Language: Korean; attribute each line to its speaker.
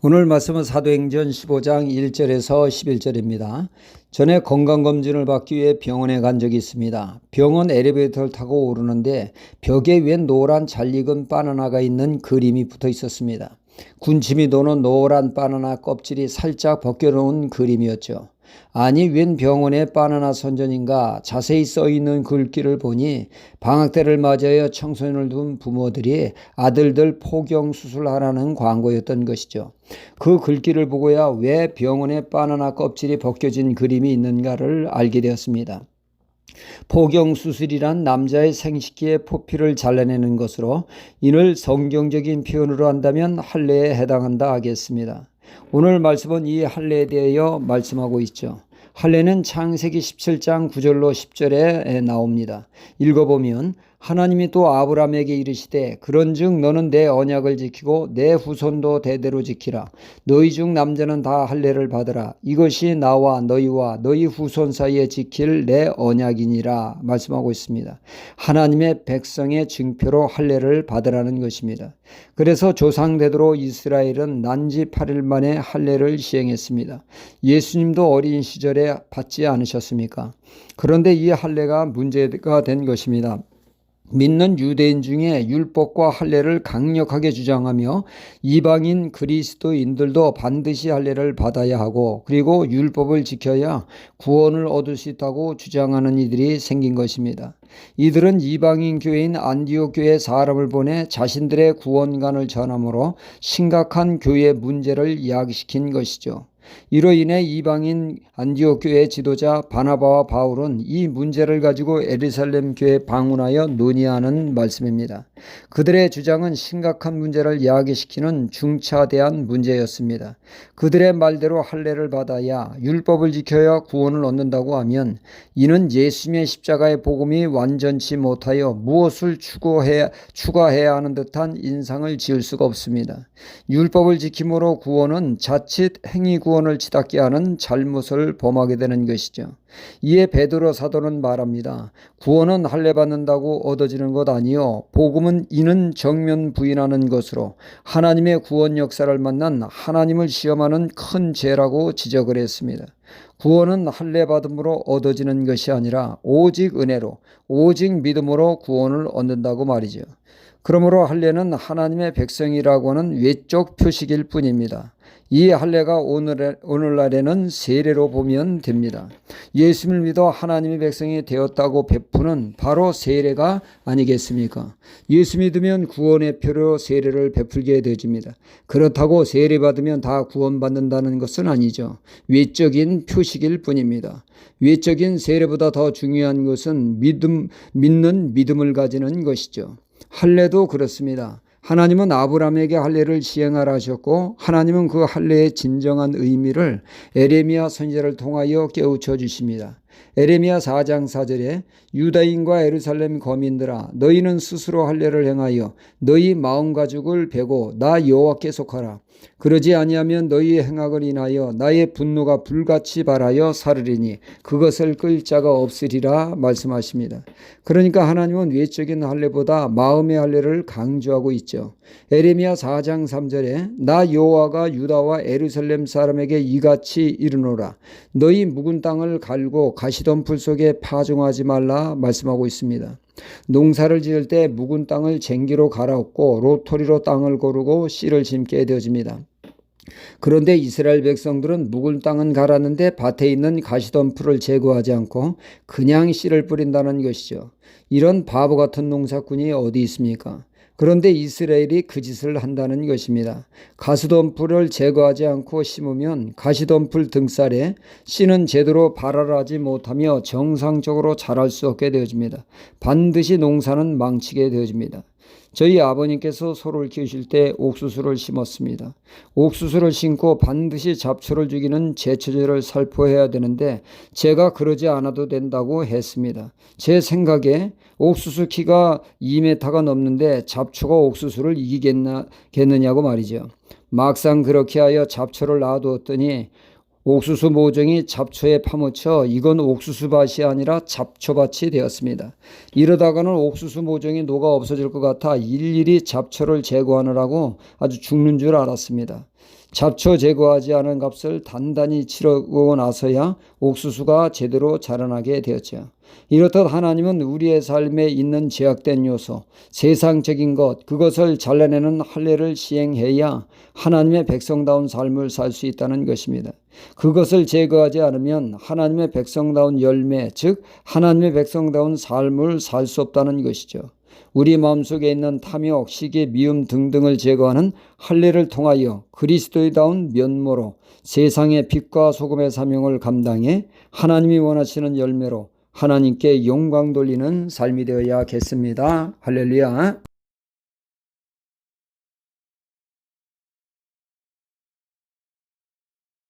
Speaker 1: 오늘 말씀은 사도행전 15장 1절에서 11절입니다. 전에 건강검진을 받기 위해 병원에 간 적이 있습니다. 병원 엘리베이터를 타고 오르는데 벽에 웬 노란 잘 익은 바나나가 있는 그림이 붙어 있었습니다. 군침이 도는 노란 바나나 껍질이 살짝 벗겨놓은 그림이었죠. 아니 웬 병원에 바나나 선전인가 자세히 써있는 글귀를 보니 방학 때를 맞이하여 청소년을 둔 부모들이 아들들 포경 수술하라는 광고였던 것이죠. 그 글귀를 보고야 왜 병원에 바나나 껍질이 벗겨진 그림이 있는가를 알게 되었습니다. 포경수술이란 남자의 생식기의 포피를 잘라내는 것으로 이를 성경적인 표현으로 한다면 할례에 해당한다 하겠습니다. 오늘 말씀은 이 할례에 대하여 말씀하고 있죠. 할례는 창세기 17장 9절로 10절에 나옵니다. 읽어보면 하나님이 또 아브라함에게 이르시되 그런즉 너는 내 언약을 지키고 내 후손도 대대로 지키라. 너희 중 남자는 다 할례를 받으라. 이것이 나와 너희와 너희 후손 사이에 지킬 내 언약이니라 말씀하고 있습니다. 하나님의 백성의 증표로 할례를 받으라는 것입니다. 그래서 조상대대로 이스라엘은 난지 8일 만에 할례를 시행했습니다. 예수님도 어린 시절에 받지 않으셨습니까? 그런데 이 할례가 문제가 된 것입니다. 믿는 유대인 중에 율법과 할례를 강력하게 주장하며 이방인 그리스도인들도 반드시 할례를 받아야 하고 그리고 율법을 지켜야 구원을 얻을 수 있다고 주장하는 이들이 생긴 것입니다. 이들은 이방인 교회인 안디옥 교회에 사람을 보내 자신들의 구원관을 전함으로 심각한 교회 문제를 야기시킨 것이죠. 이로 인해 이방인 안디옥 교회 지도자 바나바와 바울은 이 문제를 가지고 예루살렘 교회에 방문하여 논의하는 말씀입니다. 그들의 주장은 심각한 문제를 야기시키는 중차대한 문제였습니다. 그들의 말대로 할례를 받아야 율법을 지켜야 구원을 얻는다고 하면 이는 예수님의 십자가의 복음이 완전치 못하여 무엇을 추가해야 하는 듯한 인상을 지을 수가 없습니다. 율법을 지킴으로 구원은 자칫 행위 구원을 치닫게 하는 잘못을 범하게 되는 것이죠. 이에 베드로 사도는 말합니다. 구원은 할례 받는다고 얻어지는 것 아니요 복음은 이는 정면 부인하는 것으로 하나님의 구원 역사를 만난 하나님을 시험하는 큰 죄라고 지적을 했습니다. 구원은 할례 받음으로 얻어지는 것이 아니라 오직 은혜로 오직 믿음으로 구원을 얻는다고 말이죠. 그러므로 할례는 하나님의 백성이라고 하는 외적 표식일 뿐입니다. 이 할례가 오늘날에는 세례로 보면 됩니다. 예수를 믿어 하나님의 백성이 되었다고 베푸는 바로 세례가 아니겠습니까? 예수 믿으면 구원의 표로 세례를 베풀게 되집니다. 그렇다고 세례 받으면 다 구원받는다는 것은 아니죠. 외적인 표식일 뿐입니다. 외적인 세례보다 더 중요한 것은 믿는 믿음을 가지는 것이죠. 할례도 그렇습니다. 하나님은 아브라함에게 할례를 시행하라 하셨고 하나님은 그 할례의 진정한 의미를 에레미야 선지자를 통하여 깨우쳐 주십니다. 에레미야 4장 4절에 유다인과 예루살렘 거민들아 너희는 스스로 할례를 행하여 너희 마음 가죽을 베고 나 여호와께 속하라. 그러지 아니하면 너희의 행악을 인하여 나의 분노가 불같이 발하여 사르리니 그것을 끌 자가 없으리라 말씀하십니다. 그러니까 하나님은 외적인 할례보다 마음의 할례를 강조하고 있죠. 에레미야 4장 3절에 나 여호와가 유다와 예루살렘 사람에게 이같이 이르노라. 너희 묵은 땅을 갈고 가시덤불 속에 파종하지 말라 말씀하고 있습니다. 농사를 지을 때 묵은 땅을 쟁기로 갈아엎고 로토리로 땅을 고르고 씨를 심게 되어집니다. 그런데 이스라엘 백성들은 묵은 땅은 갈았는데 밭에 있는 가시덤불을 제거하지 않고 그냥 씨를 뿌린다는 것이죠. 이런 바보 같은 농사꾼이 어디 있습니까? 그런데 이스라엘이 그 짓을 한다는 것입니다. 가시덤불을 제거하지 않고 심으면 가시덤불 등살에 씨는 제대로 발화하지 못하며 정상적으로 자랄 수 없게 되어집니다. 반드시 농사는 망치게 되어집니다. 저희 아버님께서 소를 키우실 때 옥수수를 심었습니다. 옥수수를 심고 반드시 잡초를 죽이는 제초제를 살포해야 되는데 제가 그러지 않아도 된다고 했습니다. 제 생각에 옥수수 키가 2m가 넘는데 잡초가 옥수수를 이기겠느냐고 말이죠. 막상 그렇게 하여 잡초를 놔두었더니 옥수수 모종이 잡초에 파묻혀 이건 옥수수밭이 아니라 잡초밭이 되었습니다. 이러다가는 옥수수 모종이 녹아 없어질 것 같아 일일이 잡초를 제거하느라고 아주 죽는 줄 알았습니다. 잡초 제거하지 않은 값을 단단히 치르고 나서야 옥수수가 제대로 자라나게 되었죠. 이렇듯 하나님은 우리의 삶에 있는 제약된 요소, 세상적인 것, 그것을 잘라내는 할례를 시행해야 하나님의 백성다운 삶을 살 수 있다는 것입니다. 그것을 제거하지 않으면 하나님의 백성다운 열매, 즉 하나님의 백성다운 삶을 살 수 없다는 것이죠. 우리 마음속에 있는 탐욕, 시기, 미움 등등을 제거하는 할례를 통하여 그리스도의다운 면모로 세상의 빛과 소금의 사명을 감당해 하나님이 원하시는 열매로 하나님께 영광 돌리는 삶이 되어야겠습니다. 할렐루야.